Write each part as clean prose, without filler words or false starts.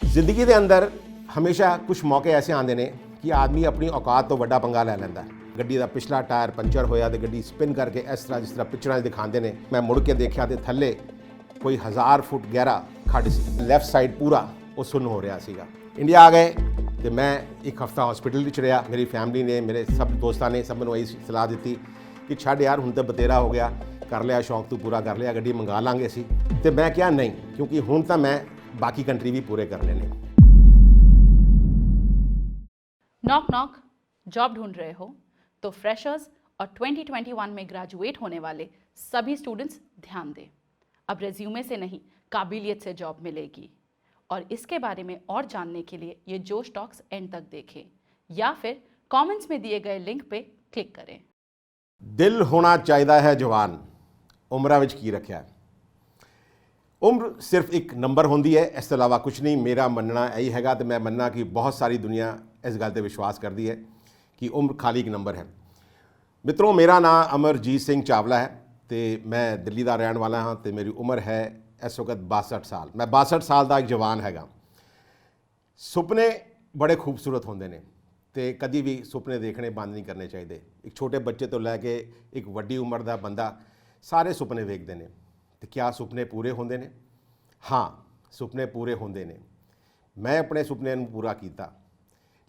ਜ਼ਿੰਦਗੀ ਦੇ ਅੰਦਰ ਹਮੇਸ਼ਾ ਕੁਝ ਮੌਕੇ ਐਸੇ ਆਉਂਦੇ ਨੇ ਕਿ ਆਦਮੀ ਆਪਣੀ ਔਕਾਤ ਤੋਂ ਵੱਡਾ ਪੰਗਾ ਲੈ ਲੈਂਦਾ ਹੈ। ਗੱਡੀ ਦਾ ਪਿਛਲਾ ਟਾਇਰ ਪੰਚਰ ਹੋਇਆ ਤੇ ਗੱਡੀ ਸਪਿਨ ਕਰਕੇ ਇਸ ਤਰ੍ਹਾਂ ਜਿਸ ਤਰ੍ਹਾਂ ਪਿਕਚਰਾਂ 'ਚ ਦਿਖਾਉਂਦੇ ਨੇ। ਮੈਂ ਮੁੜ ਕੇ ਦੇਖਿਆ ਤੇ ਥੱਲੇ ਕੋਈ 1000 ਫੁੱਟ ਗਹਿਰਾ ਖੱਡ ਸੀ। ਲੈਫਟ ਸਾਈਡ ਪੂਰਾ ਉਹ ਸੁੰਨ ਹੋ ਰਿਹਾ ਸੀਗਾ। ਇੰਡੀਆ ਆ ਗਏ ਤੇ ਮੈਂ ਇੱਕ ਹਫਤਾ ਹਸਪੀਟਲ ਵਿੱਚ ਰਿਹਾ। ਮੇਰੀ ਫੈਮਿਲੀ ਨੇ, ਮੇਰੇ ਸਭ ਦੋਸਤਾਂ ਨੇ ਸਭ ਮੈਨੂੰ ਇਹੀ ਸਲਾਹ ਦਿੱਤੀ ਕਿ ਛੱਡ ਯਾਰ, ਹੁਣ ਤਾਂ ਬਤੇਰਾ ਹੋ ਗਿਆ, ਕਰ ਲਿਆ ਸ਼ੌਂਕ ਤੂੰ ਪੂਰਾ ਕਰ ਲਿਆ, ਗੱਡੀ ਮੰਗਾ ਲਾਂਗੇ ਅਸੀਂ। ਤੇ ਮੈਂ ਕਿਹਾ ਨਹੀਂ, ਕਿਉਂਕਿ ਹੁਣ ਤਾਂ ਮੈਂ बाकी कंट्री भी पूरे कर लेने। नॉक नॉक, जॉब ढूंढ रहे हो तो फ्रेशर्स और 2021 में ग्रेजुएट होने वाले सभी स्टूडेंट्स ध्यान दें। अब रेज्यूमे से नहीं, काबिलियत से जॉब मिलेगी। और इसके बारे में और जानने के लिए ये जोश टॉक्स एंड तक देखें या फिर कमेंट्स में दिए गए लिंक पे क्लिक करें। दिल होना चाहिए है जवान, उम्र विच की रखा है। उम्र सिर्फ एक नंबर होंदी है, इस तो इलावा कुछ नहीं। मेरा मनना यही हैगा तो मैं मनना कि बहुत सारी दुनिया इस गल पर विश्वास करती है कि उम्र खाली एक नंबर है। मित्रों, मेरा नाम अमरजीत सिंह चावला है तो मैं दिल्ली का रहने वाला हाँ। तो मेरी उम्र है इस वक्त 62 साल। मैं 62 साल का एक जवान हैगा। सुपने बड़े खूबसूरत होंगे ने तो कभी भी सुपने देखने बंद नहीं करने चाहिए। एक छोटे बच्चे तो लैके एक वड्डी उम्र का बंदा सारे सुपने देखते हैं। तो क्या सुपने पूरे होंगे ने? हाँ, सुपने पूरे होंगे ने। मैं अपने सुपने पूरा किया,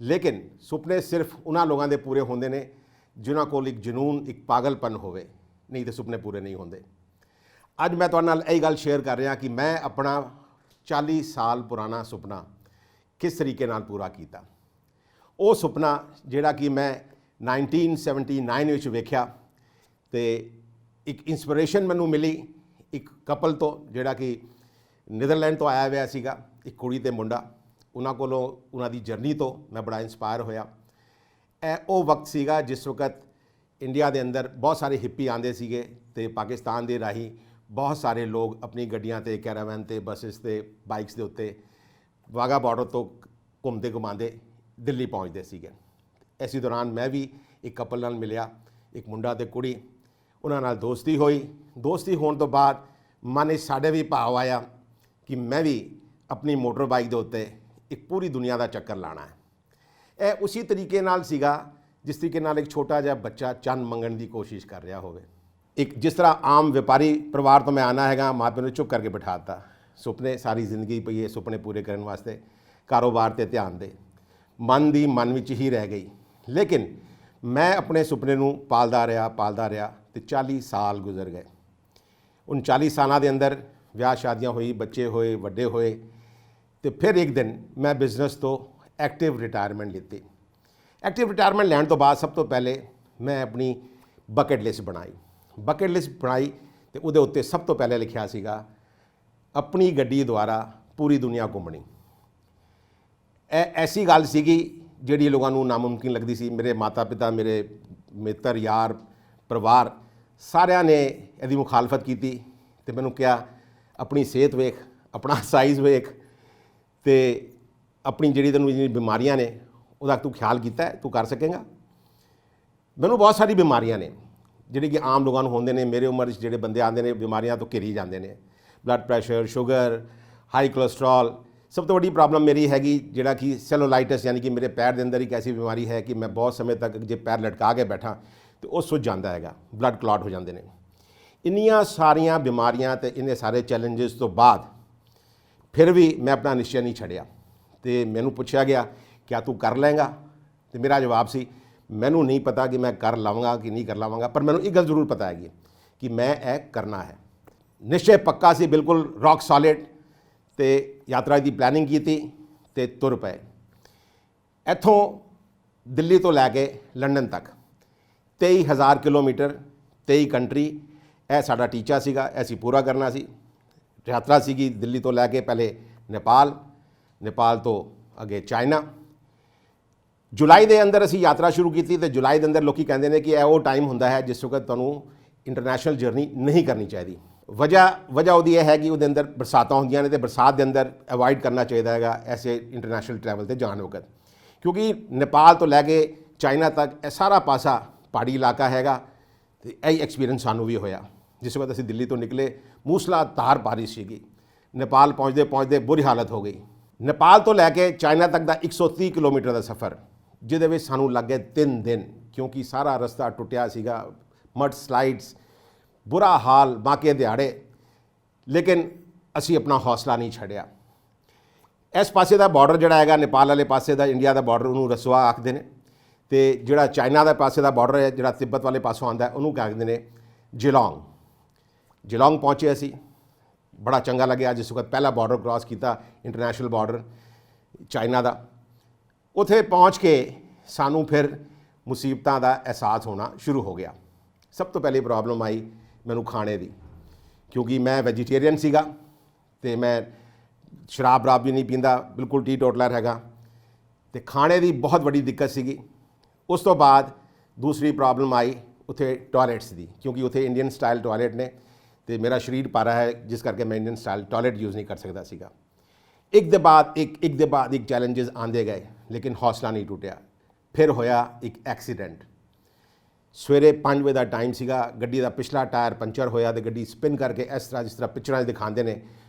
लेकिन सुपने सिर्फ उन्होंने लोगों के पूरे होंगे ने जिन्हों को एक जनून, एक पागलपन होवे, नहीं तो सुपने पूरे नहीं होंगे। अज मैं तुहाडे नाल यही गल शेयर कर रहा कि मैं अपना 40 साल पुराना सुपना किस तरीके नाल पूरा किया। वो सुपना जिहड़ा कि मैं 1979 विच वेख्या ते एक इंस्पिरेशन मैनू मिली एक कपल तो जिहड़ा कि नीदरलैंड तो आया हुआ सीगा, एक कुड़ी ते मुंडा। उन्हां कोलों उन्हां दी जर्नी तो मैं बड़ा इंस्पायर होया। वो वक्त सीगा जिस वक्त इंडिया के अंदर बहुत सारे हिप्पी आते सीगे ते पाकिस्तान के राही बहुत सारे लोग अपनी गड्डियां ते, कैरावैन ते, बसिस ते, बाइक्स के उत्ते वाघा बॉर्डर तो घूमते घुमाते दिल्ली पहुँचते सीगे। इसी दौरान मैं भी एक कपल नाल मिलिया, एक मुंडा ते कुड़ी। उन्हां नाल दोस्ती हुई। दोस्ती होने तो बाद मन साढ़े भी भाव आया कि मैं भी अपनी मोटर बाइक के उत्ते एक पूरी दुनिया का चक्कर लाना है। यह उसी तरीके नाल सीगा जिस तरीके नाल एक छोटा जिहा बच्चा चंद मंगण की कोशिश कर रहा होवे। एक जिस तरह आम व्यापारी परिवार तो मैं आना हैगा, माँ प्यो ने चुप करके बिठाता। सुपने सारी जिंदगी पई है, सुपने पूरे करने वास्ते कारोबार ते ध्यान दे, मन दी मन विच ही रह गई। लेकिन मैं अपने सुपने नूं पालदा रहा तो 40 साल गुजर गए। उन 40 सालों के अंदर ब्याह शादियां हुई, बच्चे होए, वड्डे होए। तो फिर एक दिन मैं बिजनेस तो एक्टिव रिटायरमेंट लीती। एक्टिव रिटायरमेंट लैण तो बाद सब तो पहले मैं अपनी बकेट लिस्ट बनाई। बकेट लिस्ट बनाई तो उहदे उत्ते सब तो पहले लिखा सीगा अपनी गड्डी द्वारा पूरी दुनिया घूमनी। ऐसी गल सीगी जिहड़ी लोगों को नामुमकिन लगती सी। मेरे माता पिता, मेरे मित्र, यार, परिवार सारिਆਂ ने ਇਹਦੀ मुखालफत की तो मैंने क्या अपनी सेहत वेख, अपना साइज़ वेख तो अपनी जिहड़ी तैनूं बीमारियां ने उहदा तू ख्याल किया है, तू कर सकेगा। मैनूं बहुत सारी बीमारियां ने जिहड़ी कि आम लोगों को होंदे ने। मेरे उम्र जिहड़े बंदे आते हैं बीमारियां तो घिरी जाते हैं। Blood pressure, sugar, high cholesterol. सब तो बड़ी प्रॉब्लम मेरी हैगी जिहड़ा कि सेलोलाइटिस, यानी कि मेरे पैर के अंदर एक ऐसी बीमारी है कि मैं बहुत समय तक जो पैर लटका के बैठा तो वह सुज जाता है, ब्लड क्लॉट हो जाते हैं। इन्नियां सारियां बीमारियां तो इन्ने सारे चैलेंजेस तो बाद फिर भी मैं अपना निश्चय नहीं छड़िया। तो मैनू पूछा गया क्या तू कर लेंगा? तो मेरा जवाब सी मैनू नहीं पता कि मैं कर लवांगा कि नहीं कर लवांगा, पर मैनू एक गल जरूर पता है कि मैं यह करना है। निश्चय पक्का सी, बिल्कुल रॉक सॉलिड। तो यात्रा की प्लैनिंग की तो तुर पे इत्थों दिल्ली तो लैके लंडन तक 23,000 किलोमीटर, 23 कंट्री। यह साडा टीचा सीगा, ऐसी पूरा करना सी। यात्रा सीगी दिल्ली तो लैके पहले नेपाल, नेपाल तो अगे चाइना। जुलाई के अंदर असी यात्रा शुरू की तो जुलाई के अंदर लोग कहते हैं कि यह वो टाइम होंदा है जिस वक्त तुहानूं इंटरनेशनल जर्नी नहीं करनी चाहिए। वजह वो है कि वो अंदर बरसात होंदियां ने तो बरसात के अंदर अवॉइड करना चाहिए है ऐसे इंटरनेशनल ट्रैवल से जान वक्त, क्योंकि नेपाल तो लैके चाइना तक यह सारा पासा पहाड़ी इलाका हैगा। तो यही एक्सपीरियंस सानू भी होया। जिस वक्त असीं दिल्ली तो निकले मूसलाधार बारिश सीगी। नेपाल पहुँचते पहुँचते बुरी हालत हो गई। ਨੇਪਾਲ ਤੋਂ ਲੈ ਕੇ ਚਾਈਨਾ ਤੱਕ ਦਾ 130 ਕਿਲੋਮੀਟਰ ਦਾ ਸਫ਼ਰ, ਜਿਹਦੇ ਵਿੱਚ ਸਾਨੂੰ ਲੱਗ ਗਏ 3 ਦਿਨ, ਕਿਉਂਕਿ ਸਾਰਾ ਰਸਤਾ ਟੁੱਟਿਆ ਸੀਗਾ, ਮਡ ਸਲਾਈਡਸ, ਬੁਰਾ ਹਾਲ ਬਾਕੀ ਦਿਹਾੜੇ। ਲੇਕਿਨ ਅਸੀਂ ਆਪਣਾ ਹੌਸਲਾ ਨਹੀਂ ਛੱਡਿਆ। ਇਸ ਪਾਸੇ ਦਾ ਬਾਰਡਰ ਜਿਹੜਾ ਹੈਗਾ ਨੇਪਾਲ ਵਾਲੇ ਪਾਸੇ ਦਾ, ਇੰਡੀਆ ਦਾ ਬਾਰਡਰ, ਉਹਨੂੰ ਰਸਵਾ ਆਖਦੇ ਨੇ, ਤੇ ਜਿਹੜਾ ਚਾਈਨਾ ਦਾ ਪਾਸੇ ਦਾ ਬਾਰਡਰ ਹੈ, ਜਿਹੜਾ ਤਿੱਬਤ ਵਾਲੇ ਪਾਸੋਂ ਆਉਂਦਾ, ਉਹਨੂੰ ਕਹਿੰਦੇ ਨੇ ਜਿਲੋਂਗ। ਜਿਲੋਂਗ ਪਹੁੰਚੇ ਅਸੀਂ, ਬੜਾ ਚੰਗਾ ਲੱਗਿਆ। ਜਿਸ ਵਕਤ ਪਹਿਲਾ ਬਾਰਡਰ ਕ੍ਰਾਸ ਕੀਤਾ, ਇੰਟਰਨੈਸ਼ਨਲ ਬਾਰਡਰ ਚਾਈਨਾ ਦਾ, ਉੱਥੇ ਪਹੁੰਚ ਕੇ ਸਾਨੂੰ ਫਿਰ ਮੁਸੀਬਤਾਂ ਦਾ ਅਹਿਸਾਸ ਹੋਣਾ ਸ਼ੁਰੂ ਹੋ ਗਿਆ। ਸਭ ਤੋਂ ਪਹਿਲੀ ਪ੍ਰੋਬਲਮ ਆਈ ਮੈਨੂੰ ਖਾਣੇ ਦੀ, ਕਿਉਂਕਿ ਮੈਂ ਵੈਜੀਟੇਰੀਅਨ ਸੀਗਾ ਤੇ ਮੈਂ ਸ਼ਰਾਬ ਵੀ ਨਹੀਂ ਪੀਂਦਾ, ਬਿਲਕੁਲ ਟੀ ਟੋਟਲਰ ਹੈਗਾ, ਤੇ ਖਾਣੇ ਦੀ ਬਹੁਤ ਵੱਡੀ ਦਿੱਕਤ ਸੀਗੀ। ਉਸ ਤੋਂ ਬਾਅਦ ਦੂਸਰੀ ਪ੍ਰੋਬਲਮ ਆਈ ਉੱਥੇ ਟਾਇਲਟਸ ਦੀ, ਕਿਉਂਕਿ ਉੱਥੇ ਇੰਡੀਅਨ ਸਟਾਈਲ ਟਾਇਲਟ ਨੇ ਤੇ ਮੇਰਾ ਸਰੀਰ ਭਾਰਾ ਹੈ, ਜਿਸ ਕਰਕੇ ਮੈਂ ਇੰਡੀਅਨ ਸਟਾਈਲ ਟਾਇਲਟ ਯੂਜ਼ ਨਹੀਂ ਕਰ ਸਕਦਾ ਸੀਗਾ। ਇੱਕ ਦੇ ਬਾਅਦ ਇੱਕ ਚੈਲੰਜਸ ਆਉਂਦੇ ਗਏ, ਲੇਕਿਨ ਹੌਸਲਾ ਨਹੀਂ ਟੁੱਟਿਆ। ਫਿਰ ਹੋਇਆ ਇੱਕ ਐਕਸੀਡੈਂਟ। ਸਵੇਰੇ 5 ਵਜੇ ਦਾ ਟਾਈਮ ਸੀਗਾ, ਗੱਡੀ ਦਾ ਪਿਛਲਾ ਟਾਇਰ ਪੰਚਰ ਹੋਇਆ ਤੇ ਗੱਡੀ ਸਪਿਨ ਕਰਕੇ ਇਸ ਤਰ੍ਹਾਂ, ਜਿਸ ਤਰ੍ਹਾਂ ਪਿਕਚਰਾਂ 'ਚ ਦਿਖਾਉਂਦੇ ਨੇ,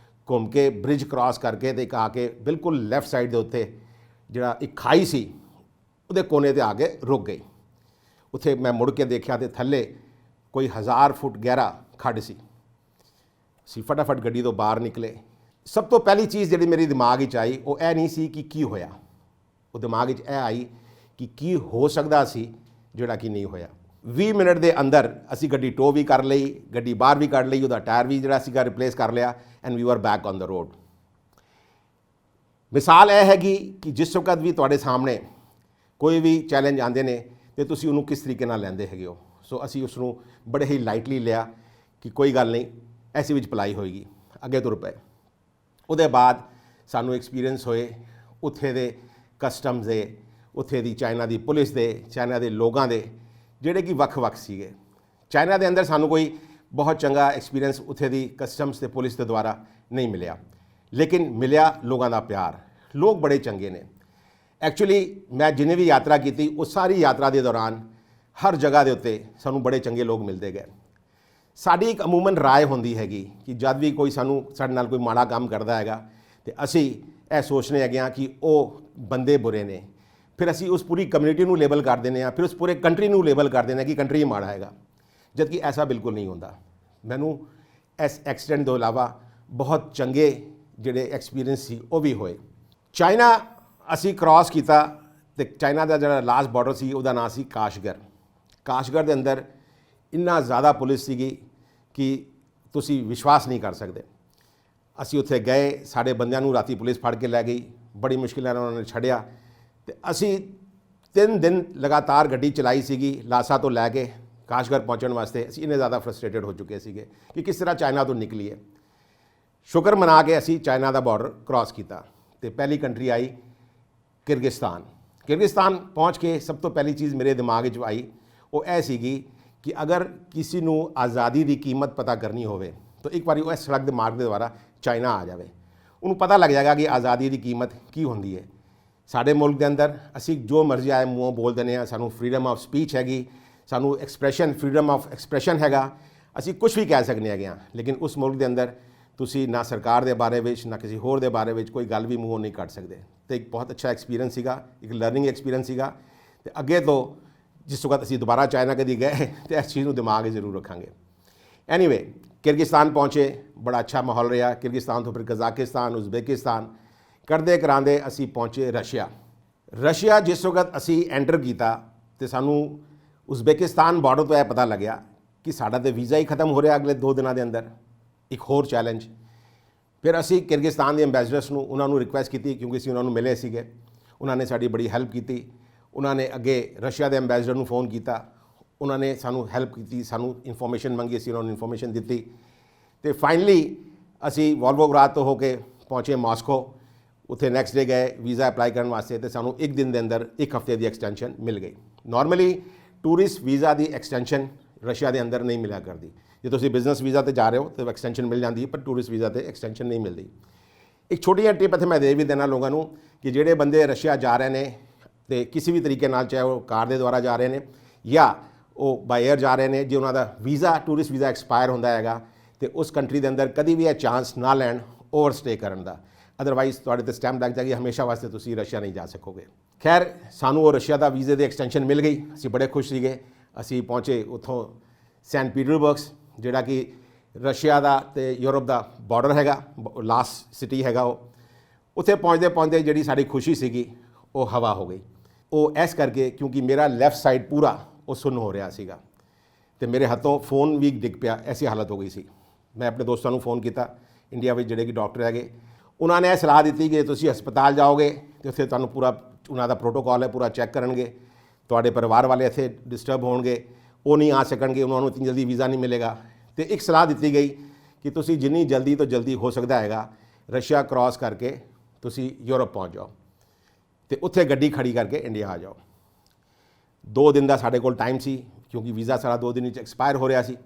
ਘੁੰਮ ਕੇ ਬ੍ਰਿਜ ਕ੍ਰਾਸ ਕਰਕੇ ਤੇ ਇੱਕ ਆ ਕੇ ਬਿਲਕੁਲ ਲੈਫਟ ਸਾਈਡ ਦੇ ਉੱਤੇ ਜਿਹੜਾ ਇੱਕ ਖਾਈ ਸੀ, ਉਹਦੇ ਕੋਨੇ 'ਤੇ ਆ ਕੇ ਰੁਕ ਗਈ। ਉੱਥੇ ਮੈਂ ਮੁੜ ਕੇ ਦੇਖਿਆ ਤੇ ਥੱਲੇ ਕੋਈ 1000 ਫੁੱਟ ਗਹਿਰਾ ਖੱਡ ਸੀ। ਅਸੀਂ ਫਟਾਫਟ ਗੱਡੀ ਤੋਂ ਬਾਹਰ ਨਿਕਲੇ। ਸਭ ਤੋਂ ਪਹਿਲੀ ਚੀਜ਼ ਜਿਹੜੀ ਮੇਰੇ ਦਿਮਾਗ ਵਿੱਚ ਆਈ ਉਹ ਇਹ ਨਹੀਂ ਸੀ ਕਿ ਕੀ ਹੋਇਆ, ਉਹ ਦਿਮਾਗ ਵਿੱਚ ਇਹ ਆਈ ਕਿ ਕੀ ਹੋ ਸਕਦਾ ਸੀ ਜਿਹੜਾ ਕਿ ਨਹੀਂ ਹੋਇਆ। 20 ਮਿੰਟ ਦੇ ਅੰਦਰ ਅਸੀਂ ਗੱਡੀ ਟੋ ਵੀ ਕਰ ਲਈ, ਗੱਡੀ ਬਾਹਰ ਵੀ ਕੱਢ ਲਈ, ਉਹਦਾ ਟਾਇਰ ਵੀ ਜਿਹੜਾ ਸੀਗਾ ਰਿਪਲੇਸ ਕਰ ਲਿਆ, and we are back on the road. ਮਿਸਾਲ ਇਹ ਹੈਗੀ ਕਿ ਜਿਸ ਵਕਤ ਵੀ ਤੁਹਾਡੇ ਸਾਹਮਣੇ ਕੋਈ ਵੀ ਚੈਲੰਜ ਆਉਂਦੇ ਨੇ ਤੇ ਤੁਸੀਂ ਉਹਨੂੰ ਕਿਸ ਤਰੀਕੇ ਨਾਲ ਲੈਂਦੇ ਹੈਗੇ ਹੋ। ਸੋ ਅਸੀਂ ਉਸ ਨੂੰ ਬੜੇ ਹੀ ਲਾਈਟਲੀ ਲਿਆ ਕਿ ਕੋਈ ਗੱਲ ਨਹੀਂ, ਐਸੀ ਵਿੱਚ ਭਲਾਈ ਹੋਏਗੀ, ਅੱਗੇ ਤੁਰ ਪਏ। ਉਹਦੇ ਬਾਅਦ ਸਾਨੂੰ ਐਕਸਪੀਰੀਅੰਸ ਹੋਏ ਉੱਥੇ ਦੇ ਕਸਟਮਸ ਦੇ, ਉੱਥੇ ਦੀ ਚਾਈਨਾ ਦੀ ਪੁਲਿਸ ਦੇ, ਚਾਈਨਾ ਦੇ ਲੋਕਾਂ ਦੇ, ਜਿਹੜੇ ਕਿ ਵੱਖ-ਵੱਖ ਸੀਗੇ। ਚਾਈਨਾ ਦੇ ਅੰਦਰ ਸਾਨੂੰ ਕੋਈ ਬਹੁਤ ਚੰਗਾ ਐਕਸਪੀਰੀਅੰਸ ਉੱਥੇ ਦੀ ਕਸਟਮਸ ਤੇ ਪੁਲਿਸ ਦੇ ਦੁਆਰਾ ਨਹੀਂ ਮਿਲਿਆ, ਲੇਕਿਨ ਮਿਲਿਆ ਲੋਕਾਂ ਦਾ ਪਿਆਰ। ਲੋਕ ਬੜੇ ਚੰਗੇ ਨੇ। ਐਕਚੁਅਲੀ ਮੈਂ ਜਿੰਨੀ ਵੀ ਯਾਤਰਾ ਕੀਤੀ, ਉਹ ਸਾਰੀ ਯਾਤਰਾ ਦੇ ਦੌਰਾਨ ਹਰ ਜਗ੍ਹਾ ਦੇ ਉੱਤੇ ਸਾਨੂੰ ਬੜੇ ਚੰਗੇ ਲੋਕ ਮਿਲਦੇ ਗਏ। ਸਾਡੀ ਇੱਕ ਅਮੂਮਨ ਰਾਏ ਹੁੰਦੀ ਹੈਗੀ ਕਿ ਜਦ ਵੀ ਕੋਈ ਸਾਡੇ ਨਾਲ ਕੋਈ ਮਾੜਾ ਕੰਮ ਕਰਦਾ ਹੈਗਾ ਤੇ ਅਸੀਂ ਇਹ ਸੋਚਦੇ ਹੈਗੇ ਹਾਂ ਕਿ ਉਹ ਬੰਦੇ ਬੁਰੇ ਨੇ, ਫਿਰ ਅਸੀਂ ਉਸ ਪੂਰੀ ਕਮਿਊਨਿਟੀ ਨੂੰ ਲੇਬਲ ਕਰ ਦਿੰਦੇ ਹਾਂ, ਫਿਰ ਉਸ ਪੂਰੇ ਕੰਟਰੀ ਨੂੰ ਲੇਬਲ ਕਰ ਦਿੰਦੇ ਹਾਂ ਕਿ ਕੰਟਰੀ ਮਾੜਾ ਹੈਗਾ, ਜਦ ਕਿ ਐਸਾ ਬਿਲਕੁਲ ਨਹੀਂ ਹੁੰਦਾ। ਮੈਨੂੰ ਇਸ ਐਕਸੀਡੈਂਟ ਤੋਂ ਇਲਾਵਾ ਬਹੁਤ ਚੰਗੇ ਜਿਹੜੇ ਐਕਸਪੀਰੀਅੰਸ ਸੀ ਉਹ ਵੀ ਹੋਏ। ਚਾਈਨਾ ਅਸੀਂ ਕ੍ਰਾਸ ਕੀਤਾ ਤੇ ਚਾਈਨਾ ਦਾ ਜਿਹੜਾ ਲਾਸਟ ਬਾਰਡਰ ਸੀ ਉਹਦਾ ਨਾਂ ਸੀ ਕਾਸ਼ਗਰ। ਕਾਸ਼ਗਰ ਦੇ ਅੰਦਰ ਇੰਨਾ ਜ਼ਿਆਦਾ ਪੁਲਿਸ ਸੀਗੀ ਕਿ ਤੁਸੀਂ ਵਿਸ਼ਵਾਸ ਨਹੀਂ ਕਰ ਸਕਦੇ। ਅਸੀਂ ਉੱਥੇ ਗਏ, ਸਾਡੇ ਬੰਦਿਆਂ ਨੂੰ ਰਾਤੀ ਪੁਲਿਸ ਫੜ ਕੇ ਲੈ ਗਈ, ਬੜੀ ਮੁਸ਼ਕਿਲ ਨਾਲ ਉਹਨਾਂ ਨੇ ਛੱਡਿਆ ਤੇ ਅਸੀਂ 3 ਦਿਨ ਲਗਾਤਾਰ ਗੱਡੀ ਚਲਾਈ ਸੀਗੀ ਲਾਸਾ ਤੋਂ ਲੈ ਕੇ ਕਾਸ਼ਗਰ ਪਹੁੰਚਣ ਵਾਸਤੇ। ਅਸੀਂ ਇੰਨੇ ਜ਼ਿਆਦਾ ਫਰਸਟ੍ਰੇਟਡ ਹੋ ਚੁੱਕੇ ਸੀਗੇ ਕਿ ਕਿਸ ਤਰ੍ਹਾਂ ਚਾਈਨਾ ਤੋਂ ਨਿਕਲੀਏ। ਸ਼ੁਕਰ ਮਨਾ ਕੇ ਅਸੀਂ ਚਾਈਨਾ ਦਾ ਬਾਰਡਰ ਕ੍ਰਾਸ ਕੀਤਾ ਤੇ ਪਹਿਲੀ ਕੰਟਰੀ ਆਈ ਕਿਰਗਿਸਤਾਨ। ਕਿਰਗਿਸਤਾਨ ਪਹੁੰਚ ਕੇ ਸਭ ਤੋਂ ਪਹਿਲੀ ਚੀਜ਼ ਮੇਰੇ ਦਿਮਾਗ ਵਿੱਚ ਆਈ ਉਹ ਇਹ ਸੀਗੀ ਕਿ ਅਗਰ ਕਿਸੇ ਨੂੰ ਆਜ਼ਾਦੀ ਦੀ ਕੀਮਤ ਪਤਾ ਕਰਨੀ ਹੋਵੇ ਤਾਂ ਇੱਕ ਵਾਰੀ ਉਹ ਇਸ ਸੜਕ ਦੇ ਮਾਰਗ ਦੇ ਦੁਆਰਾ ਚਾਈਨਾ ਆ ਜਾਵੇ, ਉਹਨੂੰ ਪਤਾ ਲੱਗ ਜਾਏਗਾ ਕਿ ਆਜ਼ਾਦੀ ਦੀ ਕੀਮਤ ਕੀ ਹੁੰਦੀ ਹੈ। ਸਾਡੇ ਮੁਲਕ ਦੇ ਅੰਦਰ ਅਸੀਂ ਜੋ ਮਰਜ਼ੀ ਆਏ ਮੂੰਹੋਂ ਬੋਲ ਦਿੰਦੇ ਹਾਂ, ਸਾਨੂੰ ਫਰੀडम ਆਫ ਸਪੀਚ ਹੈਗੀ, ਸਾਨੂੰ ਫਰੀडम ਆਫ ਐਕਸਪ੍ਰੈਸ਼ਨ ਹੈਗਾ, ਅਸੀਂ ਕੁਝ ਵੀ ਕਹਿ ਸਕਦੇ ਹੈਗੇ ਹਾਂ। ਲੇਕਿਨ ਉਸ ਮੁਲਕ ਦੇ ਅੰਦਰ ਤੁਸੀਂ ਨਾ ਸਰਕਾਰ ਦੇ ਬਾਰੇ ਵਿੱਚ ਨਾ ਕਿਸੇ ਹੋਰ ਦੇ ਬਾਰੇ ਵਿੱਚ ਕੋਈ ਗੱਲ ਵੀ ਮੂੰਹੋਂ ਨਹੀਂ ਕੱਢ ਸਕਦੇ। ਤੇ ਇੱਕ ਬਹੁਤ ਅੱਛਾ ਐਕਸਪੀਰੀਅੰਸ ਸੀਗਾ, ਇੱਕ ਲਰਨਿੰਗ ਐਕਸਪੀਰੀਅੰਸ ਸੀਗਾ। ਤੇ ਅੱਗੇ ਤੋਂ ਜਿਸ ਵਕਤ ਅਸੀਂ ਦੁਬਾਰਾ ਚਾਈਨਾ ਕਦੀ ਗਏ ਤੇ ਇਸ ਚੀਜ਼ ਨੂੰ ਦਿਮਾਗ 'ਚ ਜ਼ਰੂਰ ਰੱਖਾਂਗੇ। ਐਨੀਵੇ ਕਿਰਗਿਸਤਾਨ ਪਹੁੰਚੇ, ਬੜਾ ਅੱਛਾ ਮਾਹੌਲ ਰਿਹਾ। ਕਿਰਗਿਸਤਾਨ ਤੋਂ ਫਿਰ ਕਜ਼ਾਕਿਸਤਾਨ, ਉਜ਼ਬੇਕਿਸਤਾਨ ਕਰਦੇ ਕਰਾਂਦੇ ਅਸੀਂ ਪਹੁੰਚੇ ਰਸ਼ੀਆ। ਜਿਸ ਵਕਤ ਅਸੀਂ ਐਂਟਰ ਕੀਤਾ ਤੇ ਸਾਨੂੰ ਉਜ਼ਬੇਕਿਸਤਾਨ ਬਾਰਡਰ ਤੋਂ ਇਹ ਪਤਾ ਲੱਗਿਆ ਕਿ ਸਾਡਾ ਤਾਂ ਵੀਜ਼ਾ ਹੀ ਖਤਮ ਹੋ ਰਿਹਾ ਅਗਲੇ 2 ਦਿਨਾਂ ਦੇ ਅੰਦਰ। ਇੱਕ ਹੋਰ ਚੈਲੰਜ। ਫਿਰ ਅਸੀਂ ਕਿਰਗਿਸਤਾਨ ਦੇ ਐਂਬੈਸਡਰਸ ਨੂੰ ਉਹਨਾਂ ਨੂੰ ਰਿਕੁਐਸਟ ਕੀਤੀ, ਕਿਉਂਕਿ ਅਸੀਂ ਉਹਨਾਂ ਨੂੰ ਮਿਲੇ ਸੀਗੇ, ਉਹਨਾਂ ਨੇ ਸਾਡੀ ਬੜੀ ਹੈਲਪ ਕੀਤੀ। ਉਹਨਾਂ ਨੇ ਅੱਗੇ ਰਸ਼ੀਆ ਦੇ ਐਂਬੈਸਡਰ ਨੂੰ ਫੋਨ ਕੀਤਾ, ਉਹਨਾਂ ਨੇ ਸਾਨੂੰ ਹੈਲਪ ਕੀਤੀ, ਸਾਨੂੰ ਇਨਫੋਰਮੇਸ਼ਨ ਮੰਗੀ, ਅਸੀਂ ਉਹਨਾਂ ਨੂੰ ਇਨਫੋਰਮੇਸ਼ਨ ਦਿੱਤੀ ਤੇ ਫਾਈਨਲੀ ਅਸੀਂ ਵੋਲਵੋਗਰਾਦ ਤੋਂ ਹੋ ਕੇ ਪਹੁੰਚੇ ਮਾਸਕੋ। ਉੱਥੇ ਨੈਕਸਟ ਡੇ ਗਏ ਵੀਜ਼ਾ ਅਪਲਾਈ ਕਰਨ ਵਾਸਤੇ ਤੇ ਸਾਨੂੰ 1 ਦਿਨ ਦੇ ਅੰਦਰ 1 ਹਫ਼ਤੇ ਦੀ ਐਕਸਟੈਂਸ਼ਨ ਮਿਲ ਗਈ। ਨਾਰਮਲੀ ਟੂਰਿਸਟ ਵੀਜ਼ਾ ਦੀ ਐਕਸਟੈਂਸ਼ਨ ਰਸ਼ੀਆ ਦੇ ਅੰਦਰ ਨਹੀਂ ਮਿਲਿਆ ਕਰਦੀ। ਜੇ ਤੁਸੀਂ ਬਿਜ਼ਨਸ ਵੀਜ਼ਾ ਤੇ ਜਾ ਰਹੇ ਹੋ ਤਾਂ ਐਕਸਟੈਂਸ਼ਨ ਮਿਲ ਜਾਂਦੀ ਹੈ, ਪਰ ਟੂਰਿਸਟ ਵੀਜ਼ਾ ਤੇ ਐਕਸਟੈਂਸ਼ਨ ਨਹੀਂ ਮਿਲਦੀ। ਇੱਕ ਛੋਟੀ ਜਿਹੀ ਟਿਪ ਇੱਥੇ ਮੈਂ ਦੇ ਵੀ ਦੇਣਾ ਲੋਕਾਂ ਨੂੰ ਕਿ ਜਿਹੜੇ ਬੰਦੇ ਰਸ਼ੀਆ ਜਾ ਰਹੇ ਨੇ ਤੇ ਕਿਸੇ ਵੀ ਤਰੀਕੇ ਨਾਲ, ਚਾਹੇ ਉਹ ਕਾਰ ਦੇ ਦੁਆਰਾ ਜਾ ਰਹੇ ਨੇ ਜਾਂ ਉਹ ਬਾਈ ਏਅਰ ਜਾ ਰਹੇ ਨੇ, ਜੇ ਉਹਨਾਂ ਦਾ ਵੀਜ਼ਾ ਟੂਰਿਸਟ ਵੀਜ਼ਾ ਐਕਸਪਾਇਰ ਹੁੰਦਾ ਹੈਗਾ ਤੇ ਉਸ ਕੰਟਰੀ ਦੇ ਅੰਦਰ ਕਦੀ ਵੀ ਇਹ ਚਾਂਸ ਨਾ ਲੈਣ ਓਵਰਸਟੇ ਕਰਨ ਦਾ। ਅਦਰਵਾਈਜ਼ ਤੁਹਾਡੇ ਤੇ ਸਟੈਂਪ ਲੱਗ ਜਾਏਗੀ, ਹਮੇਸ਼ਾ ਵਾਸਤੇ ਤੁਸੀਂ ਰਸ਼ੀਆ ਨਹੀਂ ਜਾ ਸਕੋਗੇ। ਖੈਰ ਸਾਨੂੰ ਉਹ ਰਸ਼ੀਆ ਦਾ ਵੀਜ਼ੇ ਦੀ ਐਕਸਟੈਂਸ਼ਨ ਮਿਲ ਗਈ, ਅਸੀਂ ਬੜੇ ਖੁਸ਼ ਸੀਗੇ। ਅਸੀਂ ਪਹੁੰਚੇ ਉੱਥੋਂ ਸੈਂਟ ਪੀਟਰਬਰਗਸ, ਜਿਹੜਾ ਕਿ ਰਸ਼ੀਆ ਦਾ ਤੇ ਯੂਰਪ ਦਾ ਬਾਰਡਰ ਹੈਗਾ, ਲਾਸਟ ਸਿਟੀ ਹੈਗਾ ਉਹ। ਉੱਥੇ ਪਹੁੰਚਦੇ ਪਹੁੰਚਦੇ ਜਿਹੜੀ ਸਾਡੀ ਖੁਸ਼ੀ ਸੀਗੀ ਉਹ ਹਵਾ ਹੋ ਗਈ। ਉਹ ਇਸ ਕਰਕੇ ਕਿਉਂਕਿ ਮੇਰਾ ਲੈਫਟ ਸਾਈਡ ਪੂਰਾ ਉਹ ਸੁੰਨ ਹੋ ਰਿਹਾ ਸੀਗਾ ਤੇ ਮੇਰੇ ਹੱਥੋਂ ਫੋਨ ਵੀ ਡਿੱਗ ਪਿਆ, ਐਸੀ ਹਾਲਤ ਹੋ ਗਈ ਸੀ। ਮੈਂ ਆਪਣੇ ਦੋਸਤਾਂ ਨੂੰ ਫੋਨ ਕੀਤਾ ਇੰਡੀਆ ਵਿੱਚ ਜਿਹੜੇ ਕਿ ਡਾਕਟਰ ਹੈਗੇ, ਉਹਨਾਂ ਨੇ ਇਹ ਸਲਾਹ ਦਿੱਤੀ ਕਿ ਤੁਸੀਂ ਹਸਪਤਾਲ ਜਾਓਗੇ ਤੇ ਉੱਥੇ ਤੁਹਾਨੂੰ ਪੂਰਾ ਉਹਨਾਂ ਦਾ ਪ੍ਰੋਟੋਕਾਲ ਹੈ, ਪੂਰਾ ਚੈੱਕ ਕਰਨਗੇ। ਤੁਹਾਡੇ ਪਰਿਵਾਰ ਵਾਲੇ ਇੱਥੇ ਡਿਸਟਰਬ ਹੋਣਗੇ, ਉਹ ਨਹੀਂ ਆ ਸਕਣਗੇ, ਉਹਨਾਂ ਨੂੰ ਇਤਨੀ ਜਲਦੀ ਵੀਜ਼ਾ ਨਹੀਂ ਮਿਲੇਗਾ। ਤੇ ਇੱਕ ਸਲਾਹ ਦਿੱਤੀ ਗਈ ਕਿ ਤੁਸੀਂ ਜਿੰਨੀ ਜਲਦੀ ਤੋਂ ਜਲਦੀ ਹੋ ਸਕਦਾ ਹੈਗਾ ਰਸ਼ੀਆ ਕ੍ਰਾਸ ਕਰਕੇ ਤੁਸੀਂ ਯੂਰਪ ਪਹੁੰਚ ਜਾਓ ਤੇ ਉੱਥੇ ਗੱਡੀ ਖੜੀ ਕਰਕੇ ਇੰਡੀਆ ਆ ਜਾਓ। 2 ਦਿਨ ਦਾ ਸਾਡੇ ਕੋਲ ਟਾਈਮ ਸੀ ਕਿਉਂਕਿ ਵੀਜ਼ਾ ਸਾਡਾ 2 ਦਿਨ ਵਿੱਚ ਐਕਸਪਾਇਰ ਹੋ ਰਿਹਾ ਸੀ।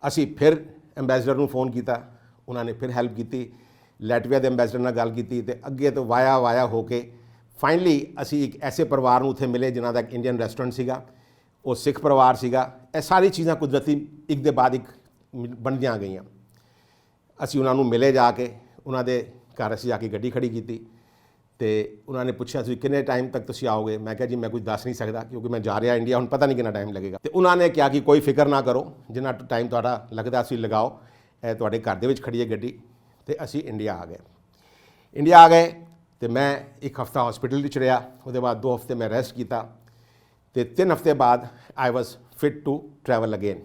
ਅਸੀਂ ਫਿਰ ਐਂਬੈਸਡਰ ਨੂੰ ਫੋਨ ਕੀਤਾ, ਉਹਨਾਂ ਨੇ ਫਿਰ ਹੈਲਪ ਕੀਤੀ। ਲੈਟਵੀਆ ਦੇ ਐਂਬੈਸਡਰ ਨਾਲ ਗੱਲ ਕੀਤੀ ਤੇ ਅੱਗੇ ਤੋਂ ਵਾਇਆ ਹੋ ਕੇ ਫਾਈਨਲੀ ਅਸੀਂ ਇੱਕ ਐਸੇ ਪਰਿਵਾਰ ਨੂੰ ਉੱਥੇ ਮਿਲੇ ਜਿਨ੍ਹਾਂ ਦਾ ਇੱਕ ਇੰਡੀਅਨ ਰੈਸਟੋਰੈਂਟ ਸੀਗਾ, ਉਹ ਸਿੱਖ ਪਰਿਵਾਰ ਸੀਗਾ। ਇਹ ਸਾਰੀ ਚੀਜ਼ਾਂ ਕੁਦਰਤੀ ਇੱਕ ਦੇ ਬਾਅਦ ਇੱਕ ਬਣਦੀਆਂ ਗਈਆਂ। ਅਸੀਂ ਉਹਨਾਂ ਨੂੰ ਮਿਲੇ ਜਾ ਕੇ, ਉਹਨਾਂ ਦੇ ਘਰ ਅਸੀਂ ਜਾ ਕੇ ਗੱਡੀ ਖੜੀ ਕੀਤੀ ਤੇ ਉਹਨਾਂ ਨੇ ਪੁੱਛਿਆ ਤੁਸੀਂ ਕਿੰਨੇ ਟਾਈਮ ਤੱਕ ਤੁਸੀਂ ਆਓਗੇ। ਮੈਂ ਕਿਹਾ ਜੀ ਮੈਂ ਕੁਝ ਦੱਸ ਨਹੀਂ ਸਕਦਾ ਕਿਉਂਕਿ ਮੈਂ ਜਾ ਰਿਹਾ ਇੰਡੀਆ, ਹੁਣ ਪਤਾ ਨਹੀਂ ਕਿੰਨਾ ਟਾਈਮ ਲੱਗੇਗਾ। ਤੇ ਉਹਨਾਂ ਨੇ ਕਿਹਾ ਕਿ ਕੋਈ ਫਿਕਰ ਨਾ ਕਰੋ, ਜਿੰਨਾ ਟਾਈਮ ਤੁਹਾਡਾ ਲੱਗਦਾ ਤੁਸੀਂ ਲਗਾਓ, ਇਹ ਤੁਹਾਡੇ ਘਰ ਦੇ ਵਿੱਚ ਖੜੀ ਹੈ ਗੱਡੀ। ਤੇ ਅਸੀਂ ਇੰਡੀਆ ਆ ਗਏ ਤੇ ਮੈਂ 1 ਹਫ਼ਤਾ ਹਸਪੀਟਲ ਵਿੱਚ ਰਿਹਾ। ਉਹਦੇ ਬਾਅਦ 2 ਹਫ਼ਤੇ ਮੈਂ ਰੈਸਟ ਕੀਤਾ ਤੇ 3 ਹਫ਼ਤੇ ਬਾਅਦ ਆਈ ਵਾਜ਼ ਫਿਟ ਟੂ ਟਰੈਵਲ ਅਗੇਨ।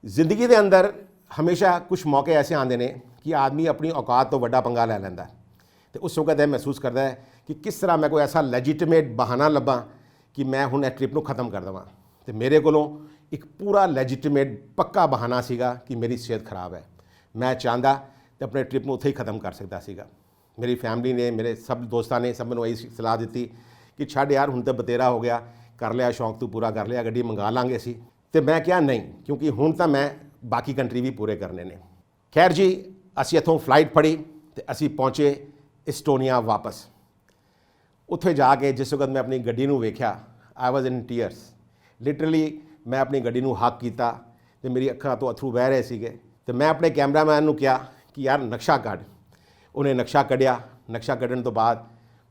ਜ਼ਿੰਦਗੀ ਦੇ ਅੰਦਰ ਹਮੇਸ਼ਾ ਕੁਝ ਮੌਕੇ ਐਸੇ ਆਉਂਦੇ ਨੇ ਕਿ ਆਦਮੀ ਆਪਣੀ ਔਕਾਤ ਤੋਂ ਵੱਡਾ ਪੰਗਾ ਲੈ ਲੈਂਦਾ ਤੇ ਉਸ ਵਕਤ ਇਹ ਮਹਿਸੂਸ ਕਰਦਾ ਹੈ ਕਿ ਕਿਸ ਤਰ੍ਹਾਂ ਮੈਂ ਕੋਈ ਐਸਾ ਲੈਜੀਟੀਮੇਟ ਬਹਾਨਾ ਲੱਭਾਂ ਕਿ ਮੈਂ ਹੁਣ ਇਹ ਟ੍ਰਿਪ ਨੂੰ ਖਤਮ ਕਰ ਦੇਵਾਂ। ਤੇ ਮੇਰੇ ਕੋਲੋਂ ਇੱਕ ਪੂਰਾ ਲੈਜੀਟੀਮੇਟ ਪੱਕਾ ਬਹਾਨਾ ਸੀਗਾ ਕਿ ਮੇਰੀ ਸਿਹਤ ਖਰਾਬ ਹੈ। ਮੈਂ ਚਾਹੁੰਦਾ ਤੇ ਆਪਣੇ ਟ੍ਰਿਪ ਨੂੰ ਉੱਥੇ ਹੀ ਖਤਮ ਕਰ ਸਕਦਾ ਸੀਗਾ। ਮੇਰੀ ਫੈਮਿਲੀ ਨੇ, ਮੇਰੇ ਸਭ ਦੋਸਤਾਂ ਨੇ ਸਭ ਮੈਨੂੰ ਇਹੀ ਸਲਾਹ ਦਿੱਤੀ ਕਿ ਛੱਡ ਯਾਰ, ਹੁਣ ਤਾਂ ਬਤੇਰਾ ਹੋ ਗਿਆ, ਕਰ ਲਿਆ ਸ਼ੌਂਕ ਤੂੰ ਪੂਰਾ ਕਰ ਲਿਆ, ਗੱਡੀ ਮੰਗਾ ਲਾਂਗੇ ਅਸੀਂ। ਤੇ ਮੈਂ ਕਿਹਾ ਨਹੀਂ, ਕਿਉਂਕਿ ਹੁਣ ਤਾਂ ਮੈਂ ਬਾਕੀ ਕੰਟਰੀ ਵੀ ਪੂਰੇ ਕਰਨੇ ਨੇ। ਖੈਰ ਜੀ, ਅਸੀਂ ਇੱਥੋਂ ਫਲਾਈਟ ਫੜੀ ਤੇ ਅਸੀਂ ਪਹੁੰਚੇ ਇਸਟੋਨੀਆ ਵਾਪਸ। ਉੱਥੇ ਜਾ ਕੇ ਜਿਸ ਵਕਤ ਮੈਂ ਆਪਣੀ ਗੱਡੀ ਨੂੰ ਵੇਖਿਆ, ਆਈ ਵਾਜ਼ ਇਨ ਟੀਅਰਸ। ਲਿਟਰਲੀ ਮੈਂ ਆਪਣੀ ਗੱਡੀ ਨੂੰ ਹੱਕ ਕੀਤਾ ਤੇ ਮੇਰੀ ਅੱਖਾਂ ਤੋਂ ਅਥਰੂ ਵਹਿ ਰਹੇ ਸੀਗੇ। ਤੇ ਮੈਂ ਆਪਣੇ ਕੈਮਰਾਮੈਨ ਨੂੰ ਕਿਹਾ ਕਿ ਯਾਰ ਨਕਸ਼ਾ ਕੱਢ। ਉਹਨੇ ਨਕਸ਼ਾ ਕੱਢਿਆ। ਨਕਸ਼ਾ ਕੱਢਣ ਤੋਂ ਬਾਅਦ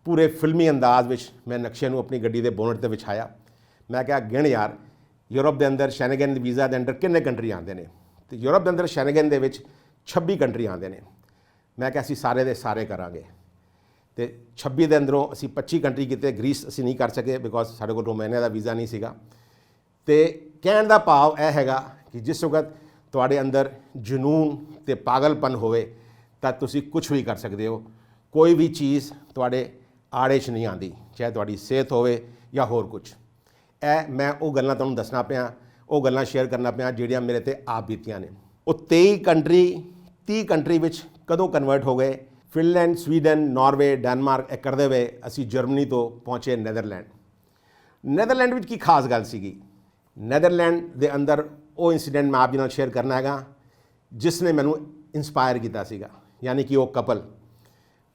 ਪੂਰੇ ਫਿਲਮੀ ਅੰਦਾਜ਼ ਵਿੱਚ ਮੈਂ ਨਕਸ਼ੇ ਨੂੰ ਆਪਣੀ ਗੱਡੀ ਦੇ ਬੋਨਟ ਤੇ ਵਿਛਾਇਆ। ਮੈਂ ਕਿਹਾ ਗਿਣ ਯਾਰ, ਯੂਰਪ ਦੇ ਅੰਦਰ ਸ਼ੈਨਗਨ ਦੇ ਵੀਜ਼ਾ ਦੇ ਅੰਡਰ ਕਿੰਨੇ ਕੰਟਰੀ ਆਉਂਦੇ ਨੇ। ਤੇ ਯੂਰਪ ਦੇ ਅੰਦਰ ਸ਼ੈਨਗਨ ਦੇ ਵਿੱਚ 26 ਕੰਟਰੀ ਆਉਂਦੇ ਨੇ। ਮੈਂ ਕਿਹਾ ਅਸੀਂ ਸਾਰੇ ਦੇ ਸਾਰੇ ਕਰਾਂਗੇ। ਤੇ 26 ਦੇ ਅੰਦਰੋਂ ਅਸੀਂ 25 ਕੰਟਰੀ ਕੀਤੇ। ਗ੍ਰੀਸ ਅਸੀਂ ਨਹੀਂ ਕਰ ਸਕੇ ਬਿਕੋਜ਼ ਸਾਡੇ ਕੋਲ ਰੋਮਾਨੀਆ ਦਾ ਵੀਜ਼ਾ ਨਹੀਂ ਸੀਗਾ। ਤੇ ਕਹਿਣ ਦਾ ਭਾਵ ਇਹ ਹੈਗਾ ਕਿ ਜਿਸ ਵਕਤ ਤੁਹਾਡੇ ਅੰਦਰ ਜਨੂਨ ਤੇ ਪਾਗਲਪਨ ਹੋਵੇ ਤਾਂ ਤੁਸੀਂ ਕੁਝ ਵੀ ਕਰ ਸਕਦੇ ਹੋ। ਕੋਈ ਵੀ ਚੀਜ਼ ਤੁਹਾਡੇ ਆੜੇ 'ਚ ਨਹੀਂ ਆਉਂਦੀ, ਚਾਹੇ ਤੁਹਾਡੀ ਸਿਹਤ ਹੋਵੇ ਜਾਂ ਹੋਰ ਕੁਝ। ਇਹ ਮੈਂ ਉਹ ਗੱਲਾਂ ਤੁਹਾਨੂੰ ਦੱਸਣਾ ਪਿਆ, ਉਹ ਗੱਲਾਂ ਸ਼ੇਅਰ ਕਰਨਾ ਪਿਆ ਜਿਹੜੀਆਂ ਮੇਰੇ ਤੇ ਆਪ ਬੀਤੀਆਂ ਨੇ। ਉਹ 30 ਕੰਟਰੀ ਵਿੱਚ ਕਦੋਂ ਕਨਵਰਟ ਹੋ ਗਏ। ਫਿਨਲੈਂਡ, ਸਵੀਡਨ, ਨਾਰਵੇ, ਡੈਨਮਾਰਕ, ਇਹ ਕਰਦੇ ਹੋਏ ਅਸੀਂ ਜਰਮਨੀ ਤੋਂ ਪਹੁੰਚੇ ਨੈਦਰਲੈਂਡ। ਨੈਦਰਲੈਂਡ ਵਿੱਚ ਕੀ ਖਾਸ ਗੱਲ ਸੀਗੀ। ਨੈਦਰਲੈਂਡ ਦੇ ਅੰਦਰ ਉਹ ਇਨਸੀਡੈਂਟ ਮੈਂ ਆਪ ਜੀ ਨਾਲ ਸ਼ੇਅਰ ਕਰਨਾ ਹੈਗਾ ਜਿਸ ਨੇ ਮੈਨੂੰ ਇੰਸਪਾਇਰ ਕੀਤਾ ਸੀਗਾ। ਯਾਨੀ ਕਿ ਉਹ ਕਪਲ,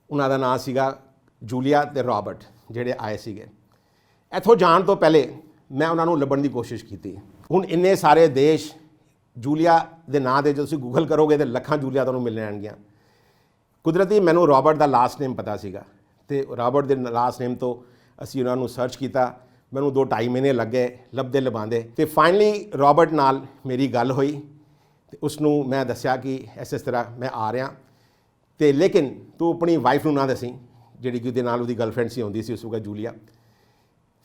ਉਹਨਾਂ ਦਾ ਨਾਂ ਸੀਗਾ ਜੂਲੀਆ ਤੇ ਰੋਬਰਟ, ਜਿਹੜੇ ਆਏ ਸੀਗੇ। ਇੱਥੋਂ ਜਾਣ ਤੋਂ ਪਹਿਲੇ ਮੈਂ ਉਹਨਾਂ ਨੂੰ ਲੱਭਣ ਦੀ ਕੋਸ਼ਿਸ਼ ਕੀਤੀ। ਹੁਣ ਇੰਨੇ ਸਾਰੇ ਦੇਸ਼, ਜੂਲੀਆ ਦੇ ਨਾਂ ਦੇ ਜਦੋਂ ਤੁਸੀਂ ਗੂਗਲ ਕਰੋਗੇ ਤਾਂ ਲੱਖਾਂ ਜੂਲੀਆ ਤੁਹਾਨੂੰ ਮਿਲ ਜਾਣਗੀਆਂ। ਕੁਦਰਤੀ ਮੈਨੂੰ ਰੋਬਰਟ ਦਾ ਲਾਸਟ ਨੇਮ ਪਤਾ ਸੀਗਾ ਤੇ ਰੋਬਰਟ ਦੇ ਲਾਸਟ ਨੇਮ ਤੋਂ ਅਸੀਂ ਉਹਨਾਂ ਨੂੰ ਸਰਚ ਕੀਤਾ। ਮੈਨੂੰ 2-2.5 ਮਹੀਨੇ ਲੱਗੇ ਲੱਭਦੇ ਲਭਾਉਂਦੇ ਤੇ ਫਾਈਨਲੀ ਰੋਬਰਟ ਨਾਲ ਮੇਰੀ ਗੱਲ ਹੋਈ ਤੇ ਉਸ ਨੂੰ ਮੈਂ ਦੱਸਿਆ ਕਿ ਇਸ ਤਰ੍ਹਾਂ ਮੈਂ ਆ ਰਿਹਾ ਤੇ ਲੇਕਿਨ ਤੂੰ ਆਪਣੀ ਵਾਈਫ ਨੂੰ ਨਾ ਦੱਸੀ, ਜਿਹੜੀ ਕਿ ਉਹਦੇ ਨਾਲ ਉਹਦੀ ਗਰਲਫ੍ਰੈਂਡ ਸੀ ਹੁੰਦੀ ਸੀ ਉਸ ਵਕਤ, ਜੂਲੀਆ।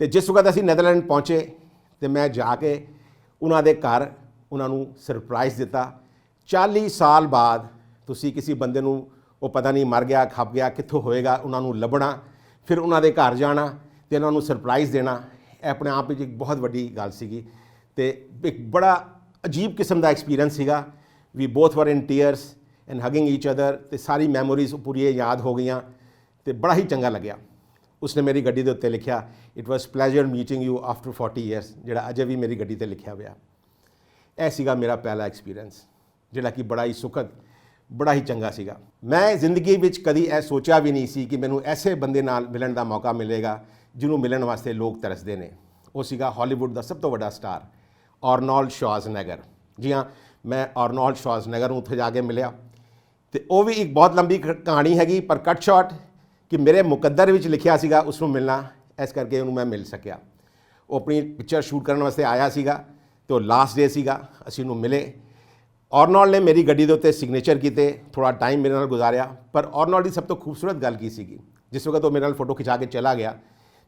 ਤੇ ਜਿਸ ਵਕਤ ਅਸੀਂ ਨੈਦਰਲੈਂਡ ਪਹੁੰਚੇ ਤੇ ਮੈਂ ਜਾ ਕੇ ਉਹਨਾਂ ਦੇ ਘਰ ਉਹਨਾਂ ਨੂੰ ਸਰਪ੍ਰਾਈਜ਼ ਦਿੱਤਾ। 40 ਸਾਲ ਬਾਅਦ ਤੁਸੀਂ ਕਿਸੇ ਬੰਦੇ ਨੂੰ, ਉਹ ਪਤਾ ਨਹੀਂ ਮਰ ਗਿਆ, ਖੱਪ ਗਿਆ, ਕਿੱਥੋਂ ਹੋਏਗਾ, ਉਹਨਾਂ ਨੂੰ ਲੱਭਣਾ, ਫਿਰ ਉਹਨਾਂ ਦੇ ਘਰ ਜਾਣਾ ਤੇ ਉਹਨਾਂ ਨੂੰ ਸਰਪ੍ਰਾਈਜ਼ ਦੇਣਾ, ਇਹ ਆਪਣੇ ਆਪ ਵਿੱਚ ਇੱਕ ਬਹੁਤ ਵੱਡੀ ਗੱਲ ਸੀਗੀ ਤੇ ਇੱਕ ਬੜਾ ਅਜੀਬ ਕਿਸਮ ਦਾ ਐਕਸਪੀਰੀਅੰਸ ਸੀਗਾ। ਵੀ ਬੋਥ ਵਰ ਇਨ ਟੀਅਰਸ ਐਂਡ ਹਗਿੰਗ ਈਚ ਅਦਰ ਤੇ ਸਾਰੀ ਮੈਮੋਰੀਜ਼ ਪੂਰੀਆਂ ਯਾਦ ਹੋ ਗਈਆਂ ਤੇ ਬੜਾ ਹੀ ਚੰਗਾ ਲੱਗਿਆ। ਉਸਨੇ ਮੇਰੀ ਗੱਡੀ ਦੇ ਉੱਤੇ ਲਿਖਿਆ, it was pleasure meeting you after 40 years, ਜਿਹੜਾ ਅਜੇ ਵੀ ਮੇਰੀ ਗੱਡੀ ਤੇ ਲਿਖਿਆ ਹੋਇਆ। ਇਹ ਸੀਗਾ ਮੇਰਾ ਪਹਿਲਾ ਐਕਸਪੀਰੀਅੰਸ, ਜਿਹੜਾ ਕਿ ਬੜਾ ਹੀ ਸੁਖਦ, ਬੜਾ ਹੀ ਚੰਗਾ ਸੀਗਾ। ਮੈਂ ਜ਼ਿੰਦਗੀ ਵਿੱਚ ਕਦੀ ਇਹ ਸੋਚਿਆ ਵੀ ਨਹੀਂ ਸੀ ਕਿ ਮੈਨੂੰ ਐਸੇ ਬੰਦੇ ਨਾਲ ਮਿਲਣ ਦਾ ਮੌਕਾ ਮਿਲੇਗਾ ਜਿਹਨੂੰ ਮਿਲਣ ਵਾਸਤੇ ਲੋਕ ਤਰਸਦੇ ਨੇ। ਉਹ ਸੀਗਾ ਹਾਲੀਵੁੱਡ ਦਾ ਸਭ ਤੋਂ ਵੱਡਾ ਸਟਾਰ ਆਰਨੋਲਡ ਸ਼ਵਾਰਜ਼ਨੈਗਰ। ਜੀ ਹਾਂ, ਮੈਂ ਆਰਨੋਲਡ ਸ਼ਵਾਰਜ਼ਨੈਗਰ ਨੂੰ ਉੱਥੇ ਜਾ ਕੇ ਮਿਲਿਆ ਤੇ ਉਹ ਵੀ ਇੱਕ ਬਹੁਤ ਲੰਬੀ ਕਹਾਣੀ ਹੈਗੀ, ਪਰ ਕੱਟ ਸ਼ਾਰਟ ਕਿ ਮੇਰੇ ਮੁਕੱਦਰ ਵਿੱਚ ਲਿਖਿਆ ਸੀਗਾ ਉਸ ਨੂੰ ਮਿਲਣਾ, ਇਸ ਕਰਕੇ ਉਹਨੂੰ ਮੈਂ ਮਿਲ ਸਕਿਆ। ਉਹ ਆਪਣੀ ਪਿਕਚਰ ਸ਼ੂਟ ਕਰਨ ਵਾਸਤੇ ਆਇਆ ਸੀਗਾ ਤੇ ਉਹ ਲਾਸਟ ਡੇ ਸੀਗਾ, ਅਸੀਂ ਉਹਨੂੰ ਮਿਲੇ। ਔਰਨੌਲ ਨੇ ਮੇਰੀ ਗੱਡੀ ਦੇ ਉੱਤੇ ਸਿਗਨੇਚਰ ਕੀਤੇ, ਥੋੜਾ ਟਾਈਮ ਮੇਰੇ ਨਾਲ ਗੁਜ਼ਾਰਿਆ। ਪਰ ਔਰਨੌਲ ਦੀ ਸਭ ਤੋਂ ਖੂਬਸੂਰਤ ਗੱਲ ਕੀ ਸੀਗੀ, ਜਿਸ ਵਕਤ ਉਹ ਮੇਰੇ ਨਾਲ ਫੋਟੋ ਖਿਚਾ ਕੇ ਚਲਾ ਗਿਆ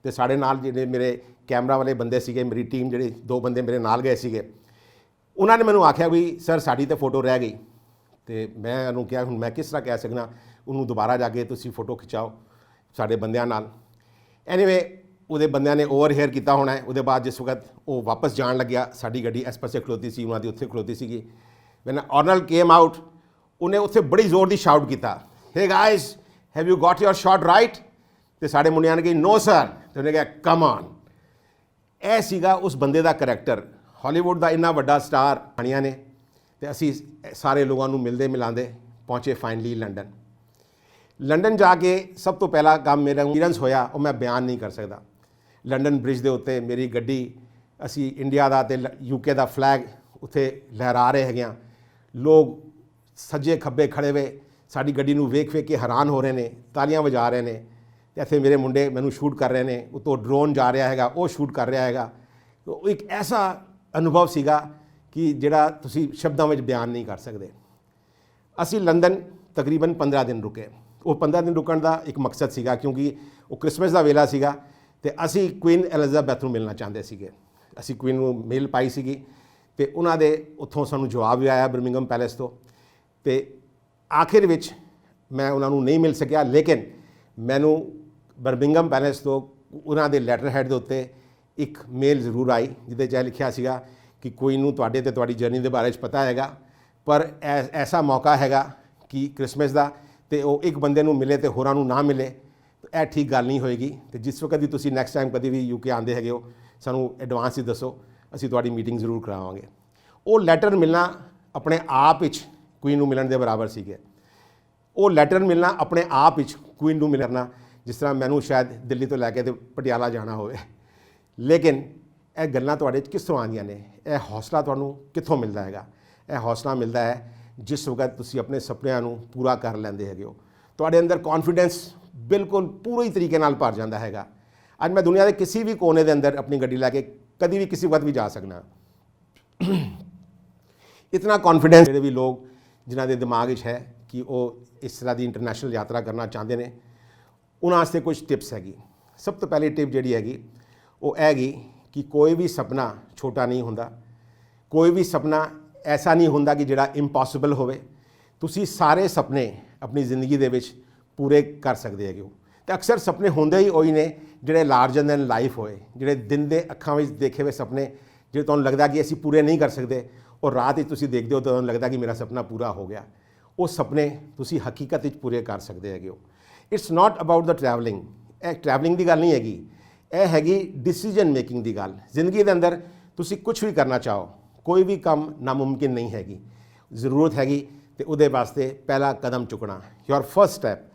ਤੇ ਸਾਡੇ ਨਾਲ ਜਿਹੜੇ ਮੇਰੇ ਕੈਮਰਾ ਵਾਲੇ ਬੰਦੇ ਸੀਗੇ, ਮੇਰੀ ਟੀਮ ਜਿਹੜੇ 2 ਬੰਦੇ ਮੇਰੇ ਨਾਲ ਗਏ ਸੀਗੇ, ਉਹਨਾਂ ਨੇ ਮੈਨੂੰ ਆਖਿਆ ਵੀ ਸਰ ਸਾਡੀ ਤਾਂ ਫੋਟੋ ਰਹਿ ਗਈ। ਤੇ ਮੈਂ ਉਹਨੂੰ ਕਿਹਾ ਹੁਣ ਮੈਂ ਕਿਸ ਤਰ੍ਹਾਂ ਕਹਿ ਸਕਦਾ ਉਹਨੂੰ ਦੁਬਾਰਾ ਜਾ ਕੇ ਤੁਸੀਂ ਫੋਟੋ ਖਿਚਾਓ ਸਾਡੇ ਬੰਦਿਆਂ ਨਾਲ। ਐਨੀਵੇ ਉਹਦੇ ਬੰਦਿਆਂ ਨੇ ਓਵਰ ਹੇਅਰ ਕੀਤਾ ਹੋਣਾ ਹੈ। ਉਹਦੇ ਬਾਅਦ ਜਿਸ ਵਕਤ ਉਹ ਵਾਪਸ ਜਾਣ ਲੱਗਿਆ, ਸਾਡੀ ਗੱਡੀ ਇਸ ਪਾਸੇ ਖਲੋਤੀ ਸੀ, ਉਹਨਾਂ ਦੀ ਉੱਥੇ ਖਲੋਤੀ ਸੀਗੀ। ਵੈਨ ਔਰਨਲ ਕੇਮ ਆਊਟ, ਉਹਨੇ ਉੱਥੇ ਬੜੀ ਜ਼ੋਰ ਦੀ ਸ਼ਾਊਟ ਕੀਤਾ, hey guys have you got your shot right. ਤੇ ਸਾਡੇ ਮੁੰਡਿਆਂ ਨੇ ਕਿਹਾ ਨੋ ਸਰ। ਤੇ ਉਹਨੇ ਕਿਹਾ ਕਮ ਔਨ। ਇਹ ਸੀਗਾ ਉਸ ਬੰਦੇ ਦਾ ਕਰੈਕਟਰ। ਹਾਲੀਵੁੱਡ ਦਾ ਇੰਨਾ ਵੱਡਾ ਸਟਾਰ ਬਣਿਆ ਨੇ ਤੇ ਅਸੀਂ ਸਾਰੇ ਲੋਕਾਂ ਨੂੰ ਮਿਲਦੇ ਮਿਲਾਉਂਦੇ ਪਹੁੰਚੇ ਫਾਈਨਲੀ ਲੰਡਨ। ਲੰਡਨ ਜਾ ਕੇ ਸਭ ਤੋਂ ਪਹਿਲਾ ਕੰਮ ਮੇਰਾ ਐਕਸਪੀਰੀਅੰਸ ਹੋਇਆ, ਉਹ ਮੈਂ ਬਿਆਨ ਨਹੀਂ ਕਰ ਸਕਦਾ। ਲੰਡਨ ਬ੍ਰਿਜ ਦੇ ਉੱਤੇ ਮੇਰੀ ਗੱਡੀ, ਅਸੀਂ ਇੰਡੀਆ ਦਾ ਤੇ UK ਦਾ ਫਲੈਗ ਉੱਥੇ ਲਹਿਰਾ ਰਹੇ ਹੈਗੇ ਹਾਂ। ਲੋਕ ਸੱਜੇ ਖੱਬੇ ਖੜੇ ਹੋਏ ਸਾਡੀ ਗੱਡੀ ਨੂੰ ਵੇਖ ਕੇ ਹੈਰਾਨ ਹੋ ਰਹੇ ਨੇ, ਤਾਲੀਆਂ ਵਜਾ ਰਹੇ ਨੇ। ਤੇ ਇੱਥੇ ਮੇਰੇ ਮੁੰਡੇ ਮੈਨੂੰ ਸ਼ੂਟ ਕਰ ਰਹੇ ਨੇ, ਉੱਤੋਂ ਡਰੋਨ ਜਾ ਰਿਹਾ ਹੈਗਾ, ਉਹ ਸ਼ੂਟ ਕਰ ਰਿਹਾ ਹੈਗਾ। ਉਹ ਇੱਕ ਐਸਾ ਅਨੁਭਵ ਸੀਗਾ ਕਿ ਜਿਹੜਾ ਤੁਸੀਂ ਸ਼ਬਦਾਂ ਵਿੱਚ ਬਿਆਨ ਨਹੀਂ ਕਰ ਸਕਦੇ। ਅਸੀਂ ਲੰਡਨ ਤਕਰੀਬਨ 15 ਦਿਨ ਰੁਕੇ। ਉਹ 15 ਦਿਨ ਰੁਕਣ ਦਾ ਇੱਕ ਮਕਸਦ ਸੀਗਾ, ਕਿਉਂਕਿ ਉਹ ਕ੍ਰਿਸਮਸ ਦਾ ਵੇਲਾ ਸੀਗਾ ਤੇ ਅਸੀਂ ਕੁਈਨ ਐਲਿਜ਼ਾਬੈਥ ਨੂੰ ਮਿਲਣਾ ਚਾਹੁੰਦੇ ਸੀਗੇ। ਅਸੀਂ ਕੁਈਨ ਨੂੰ ਮੇਲ ਪਾਈ ਸੀਗੀ ਤੇ ਉਹਨਾਂ ਦੇ ਉੱਥੋਂ ਸਾਨੂੰ ਜਵਾਬ ਵੀ ਆਇਆ ਬਰਮਿੰਘਮ ਪੈਲੇਸ ਤੋਂ। ਤੇ ਆਖਿਰ ਵਿੱਚ ਮੈਂ ਉਹਨਾਂ ਨੂੰ ਨਹੀਂ ਮਿਲ ਸਕਿਆ, ਲੇਕਿਨ ਮੈਨੂੰ ਬਰਮਿੰਘਮ ਪੈਲੇਸ ਤੋਂ ਉਹਨਾਂ ਦੇ ਲੈਟਰ ਹੈਡ ਦੇ ਉੱਤੇ ਇੱਕ ਮੇਲ ਜ਼ਰੂਰ ਆਈ, ਜਿਹਦੇ 'ਚ ਲਿਖਿਆ ਸੀਗਾ ਕਿ ਕੁਈਨ ਨੂੰ ਤੁਹਾਡੇ ਤੇ ਤੁਹਾਡੀ ਜਰਨੀ ਦੇ ਬਾਰੇ 'ਚ ਪਤਾ ਹੈਗਾ, ਪਰ ਐਸਾ ਮੌਕਾ ਹੈਗਾ ਕਿ ਕ੍ਰਿਸਮਸ ਦਾ ਤੇ ਉਹ ਇੱਕ ਬੰਦੇ ਨੂੰ ਮਿਲੇ ਤੇ ਹੋਰਾਂ ਨੂੰ ਨਾ ਮਿਲੇ, ਇਹ ਠੀਕ ਗੱਲ ਨਹੀਂ ਹੋਏਗੀ। ਤੇ ਜਿਸ ਵਕਤ ਵੀ ਤੁਸੀਂ ਨੈਕਸਟ ਟਾਈਮ ਕਦੇ ਵੀ UK ਆਉਂਦੇ ਹੈਗੇ ਹੋ, ਸਾਨੂੰ ਐਡਵਾਂਸ ਹੀ ਦੱਸੋ, ਅਸੀਂ ਤੁਹਾਡੀ ਮੀਟਿੰਗ ਜ਼ਰੂਰ ਕਰਾਵਾਂਗੇ। ਉਹ ਲੈਟਰ ਮਿਲਣਾ ਆਪਣੇ ਆਪ ਵਿੱਚ ਕੁਈਨ ਨੂੰ ਮਿਲਣ ਦੇ ਬਰਾਬਰ ਸੀਗੇ। ਉਹ ਲੈਟਰ ਮਿਲਣਾ ਆਪਣੇ ਆਪ ਵਿੱਚ ਕੁਈਨ ਨੂੰ ਮਿਲਣਾ ਜਿਸ ਤਰ੍ਹਾਂ ਮੈਨੂੰ ਸ਼ਾਇਦ ਦਿੱਲੀ ਤੋਂ ਲੈ ਕੇ ਤੇ ਪਟਿਆਲਾ ਜਾਣਾ ਹੋਵੇ। ਲੇਕਿਨ ਇਹ ਗੱਲਾਂ ਤੁਹਾਡੇ 'ਚ ਕਿਸ ਤਰ੍ਹਾਂ ਆਉਂਦੀਆਂ ਨੇ, ਇਹ ਹੌਸਲਾ ਤੁਹਾਨੂੰ ਕਿੱਥੋਂ ਮਿਲਦਾ ਹੈਗਾ? ਇਹ ਹੌਸਲਾ ਮਿਲਦਾ ਹੈ ਜਿਸ ਵਕਤ ਤੁਸੀਂ ਆਪਣੇ ਸੁਪਨਿਆਂ ਨੂੰ ਪੂਰਾ ਕਰ ਲੈਂਦੇ ਹੈਗੇ ਹੋ। ਤੁਹਾਡੇ ਅੰਦਰ ਕੌਨਫੀਡੈਂਸ ਬਿਲਕੁਲ ਪੂਰੀ ਤਰੀਕੇ ਨਾਲ ਭਰ ਜਾਂਦਾ ਹੈਗਾ। ਅੱਜ ਮੈਂ ਦੁਨੀਆ ਦੇ ਕਿਸੇ ਵੀ ਕੋਨੇ ਦੇ ਅੰਦਰ ਆਪਣੀ ਗੱਡੀ ਲੈ ਕੇ ਕਦੀ ਵੀ ਕਿਸੇ ਵਕਤ ਵੀ ਜਾ ਸਕਦਾ। ਇਤਨਾ ਕੌਨਫੀਡੈਂਸ ਜਿਹੜੇ ਵੀ ਲੋਕ ਜਿਨ੍ਹਾਂ ਦੇ ਦਿਮਾਗ ਵਿੱਚ ਹੈ ਕਿ ਉਹ ਇਸ ਤਰ੍ਹਾਂ ਦੀ ਇੰਟਰਨੈਸ਼ਨਲ ਯਾਤਰਾ ਕਰਨਾ ਚਾਹੁੰਦੇ ਨੇ, ਉਹਨਾਂ ਵਾਸਤੇ ਕੁਝ ਟਿਪਸ ਹੈਗੀ। ਸਭ ਤੋਂ ਪਹਿਲੀ ਟਿਪ ਜਿਹੜੀ ਹੈਗੀ ਉਹ ਹੈਗੀ ਕਿ ਕੋਈ ਵੀ ਸੁਪਨਾ ਛੋਟਾ ਨਹੀਂ ਹੁੰਦਾ, ਕੋਈ ਵੀ ਸੁਪਨਾ ਐਸਾ ਨਹੀਂ ਹੁੰਦਾ ਕਿ ਜਿਹੜਾ ਇੰਪੋਸੀਬਲ ਹੋਵੇ। ਤੁਸੀਂ ਸਾਰੇ ਸੁਪਨੇ ਆਪਣੀ ਜ਼ਿੰਦਗੀ ਦੇ ਵਿੱਚ ਪੂਰੇ ਕਰ ਸਕਦੇ ਹੈਗੇ ਹੋ। ਤੇ ਅਕਸਰ ਸੁਪਨੇ ਹੁੰਦੇ ਹੀ ਉਹੀ ਨੇ ਜਿਹੜੇ ਲਾਰਜਰ ਦੈਨ ਲਾਈਫ ਹੋਏ, ਜਿਹੜੇ ਦਿਨ ਦੇ ਅੱਖਾਂ ਵਿੱਚ ਦੇਖੇ ਹੋਏ ਸੁਪਨੇ, ਜਿਹੜੇ ਤੁਹਾਨੂੰ ਲੱਗਦਾ ਕਿ ਅਸੀਂ ਪੂਰੇ ਨਹੀਂ ਕਰ ਸਕਦੇ, ਔਰ ਰਾਤ ਵਿੱਚ ਤੁਸੀਂ ਦੇਖਦੇ ਹੋ ਤਾਂ ਤੁਹਾਨੂੰ ਲੱਗਦਾ ਕਿ ਮੇਰਾ ਸੁਪਨਾ ਪੂਰਾ ਹੋ ਗਿਆ। ਉਹ ਸੁਪਨੇ ਤੁਸੀਂ ਹਕੀਕਤ ਵਿੱਚ ਪੂਰੇ ਕਰ ਸਕਦੇ ਹੈਗੇ ਹੋ। It's not about the travelling. ਇਹ ਟਰੈਵਲਿੰਗ ਦੀ ਗੱਲ ਨਹੀਂ ਹੈਗੀ, ਇਹ ਹੈਗੀ ਡਿਸੀਜਨ ਮੇਕਿੰਗ ਦੀ ਗੱਲ। ਜ਼ਿੰਦਗੀ ਦੇ ਅੰਦਰ ਤੁਸੀਂ ਕੁਝ ਵੀ ਕਰਨਾ ਚਾਹੋ, ਕੋਈ ਵੀ ਕੰਮ ਨਾਮੁਮਕਿਨ ਨਹੀਂ ਹੈਗੀ। ਜ਼ਰੂਰਤ ਹੈਗੀ ਤੇ ਉਹਦੇ ਵਾਸਤੇ ਪਹਿਲਾ ਕਦਮ ਚੁੱਕਣਾ, ਯੋਰ ਫਸਟ ਸਟੈਪ।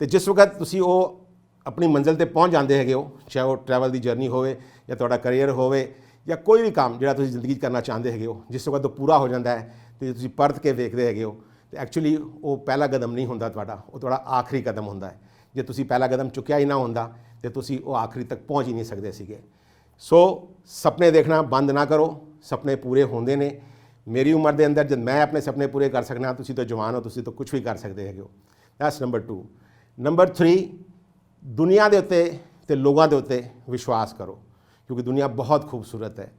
ਤੇ ਜਿਸ ਵਕਤ ਤੁਸੀਂ ਉਹ ਆਪਣੀ ਮੰਜ਼ਿਲ ਤੇ ਪਹੁੰਚ ਜਾਂਦੇ ਹੈਗੇ ਹੋ, ਚਾਹੇ ਉਹ ਟਰੈਵਲ ਦੀ ਜਰਨੀ ਹੋਵੇ ਜਾਂ ਤੁਹਾਡਾ ਕਰੀਅਰ ਹੋਵੇ ਜਾਂ ਕੋਈ ਵੀ ਕੰਮ ਜਿਹੜਾ ਤੁਸੀਂ ਜ਼ਿੰਦਗੀ 'ਚ ਕਰਨਾ ਚਾਹੁੰਦੇ ਹੈਗੇ ਹੋ, ਜਿਸ ਵਕਤ ਉਹ ਪੂਰਾ ਹੋ ਜਾਂਦਾ ਹੈ ਤੇ ਤੁਸੀਂ ਪਰਤ ਕੇ ਵੇਖਦੇ ਹੈਗੇ ਹੋ ਤੇ ਐਕਚੁਅਲੀ ਉਹ ਪਹਿਲਾ ਕਦਮ ਨਹੀਂ ਹੁੰਦਾ ਤੁਹਾਡਾ, ਉਹ ਤੁਹਾਡਾ ਆਖਰੀ ਕਦਮ ਹੁੰਦਾ ਹੈ। ਜੇ ਤੁਸੀਂ ਪਹਿਲਾ ਕਦਮ ਚੁੱਕਿਆ ਹੀ ਨਾ ਹੁੰਦਾ ਤੇ ਤੁਸੀਂ ਉਹ ਆਖਰੀ ਤੱਕ ਪਹੁੰਚ ਹੀ ਨਹੀਂ ਸਕਦੇ ਸੀਗੇ। ਸੋ ਸੁਪਨੇ ਦੇਖਣਾ ਬੰਦ ਨਾ ਕਰੋ, ਸੁਪਨੇ ਪੂਰੇ ਹੁੰਦੇ ਨੇ। ਮੇਰੀ ਉਮਰ ਦੇ ਅੰਦਰ ਜਦ ਮੈਂ ਆਪਣੇ ਸੁਪਨੇ ਪੂਰੇ ਕਰ ਸਕਣਾ, ਤੁਸੀਂ ਤਾਂ ਜਵਾਨ ਹੋ, ਤੁਸੀਂ ਤਾਂ ਕੁਝ ਵੀ ਕਰ ਸਕਦੇ ਹੈਗੇ ਹੋ। That's number 2। ਨੰਬਰ 3, ਦੁਨੀਆ ਦੇ ਉੱਤੇ ਤੇ ਲੋਕਾਂ ਦੇ ਉੱਤੇ ਵਿਸ਼ਵਾਸ ਕਰੋ, ਕਿਉਂਕਿ ਦੁਨੀਆ ਬਹੁਤ ਖੂਬਸੂਰਤ ਹੈ।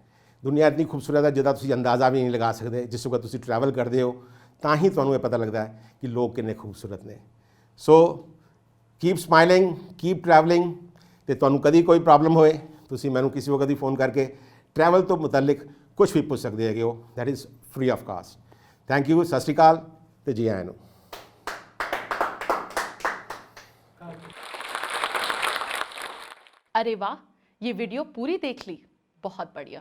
ਦੁਨੀਆ ਇਤਨੀ ਖੂਬਸੂਰਤ ਹੈ ਜਿਹਦਾ ਤੁਸੀਂ ਅੰਦਾਜ਼ਾ ਵੀ ਨਹੀਂ ਲਗਾ ਸਕਦੇ। ਜਿਸ ਵਕਤ ਤੁਸੀਂ ਟਰੈਵਲ ਕਰਦੇ ਹੋ ਤਾਂ ਹੀ ਤੁਹਾਨੂੰ ਇਹ ਪਤਾ ਲੱਗਦਾ ਹੈ ਕਿ ਲੋਕ ਕਿੰਨੇ ਖੂਬਸੂਰਤ ਨੇ। ਸੋ ਕੀਪ ਸਮਾਈਲਿੰਗ, ਕੀਪ ਟਰੈਵਲਿੰਗ। ਤੇ ਤੁਹਾਨੂੰ ਕਦੀ ਕੋਈ ਪ੍ਰੋਬਲਮ ਹੋਏ ਤੁਸੀਂ ਮੈਨੂੰ ਕਿਸੇ ਵਕਤ ਵੀ ਫੋਨ ਕਰਕੇ ਟਰੈਵਲ ਤੋਂ ਮੁਤਲਕ ਕੁਝ ਵੀ ਪੁੱਛ ਸਕਦੇ ਹੈਗੇ ਹੋ। That is free of cost. Thank you, ਸਤਿ ਸ਼੍ਰੀ ਅਕਾਲ ਤੇ ਜੀ ਆਇਆਂ ਨੂੰ। अरे वाह, ये वीडियो पूरी देख ली, बहुत बढ़िया।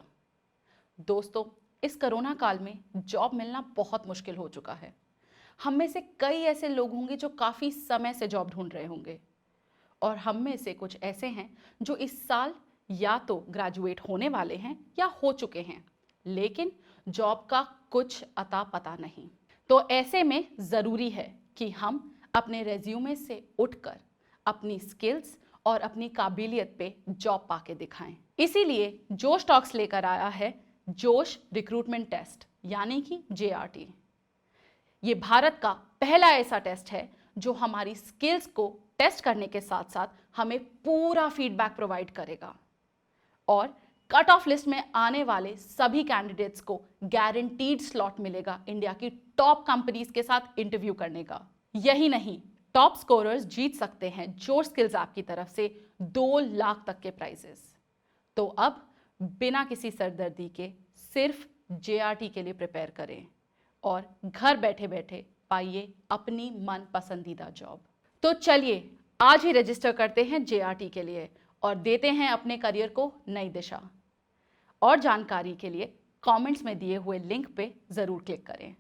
दोस्तों, इस कोरोना काल में जॉब मिलना बहुत मुश्किल हो चुका है। हम में से कई ऐसे लोग होंगे जो काफ़ी समय से जॉब ढूंढ रहे होंगे, और हम में से कुछ ऐसे हैं जो इस साल या तो ग्रेजुएट होने वाले हैं या हो चुके हैं, लेकिन जॉब का कुछ अता पता नहीं। तो ऐसे में ज़रूरी है कि हम अपने रेज्यूमे से उठकर अपनी स्किल्स और अपनी काबिलियत पे जॉब पाके दिखाएं। इसीलिए जोश टॉक्स लेकर आया है जोश रिक्रूटमेंट टेस्ट यानी कि JRT। ये भारत का पहला ऐसा टेस्ट है जो हमारी स्किल्स को टेस्ट करने के साथ साथ हमें पूरा फीडबैक प्रोवाइड करेगा और कट ऑफ लिस्ट में आने वाले सभी कैंडिडेट्स को गारंटीड स्लॉट मिलेगा इंडिया की टॉप कंपनीज के साथ इंटरव्यू करने का। यही नहीं, टॉप स्कोरर्स जीत सकते हैं जोश स्किल्स ऐप की तरफ से 2 लाख तक के प्राइजेस। तो अब बिना किसी सरदर्दी के सिर्फ JRT के लिए प्रिपेयर करें और घर बैठे बैठे पाइए अपनी मन पसंदीदा जॉब। तो चलिए आज ही रजिस्टर करते हैं JRT के लिए और देते हैं अपने करियर को नई दिशा। और जानकारी के लिए कमेंट्स में दिए हुए लिंक पे जरूर क्लिक करें।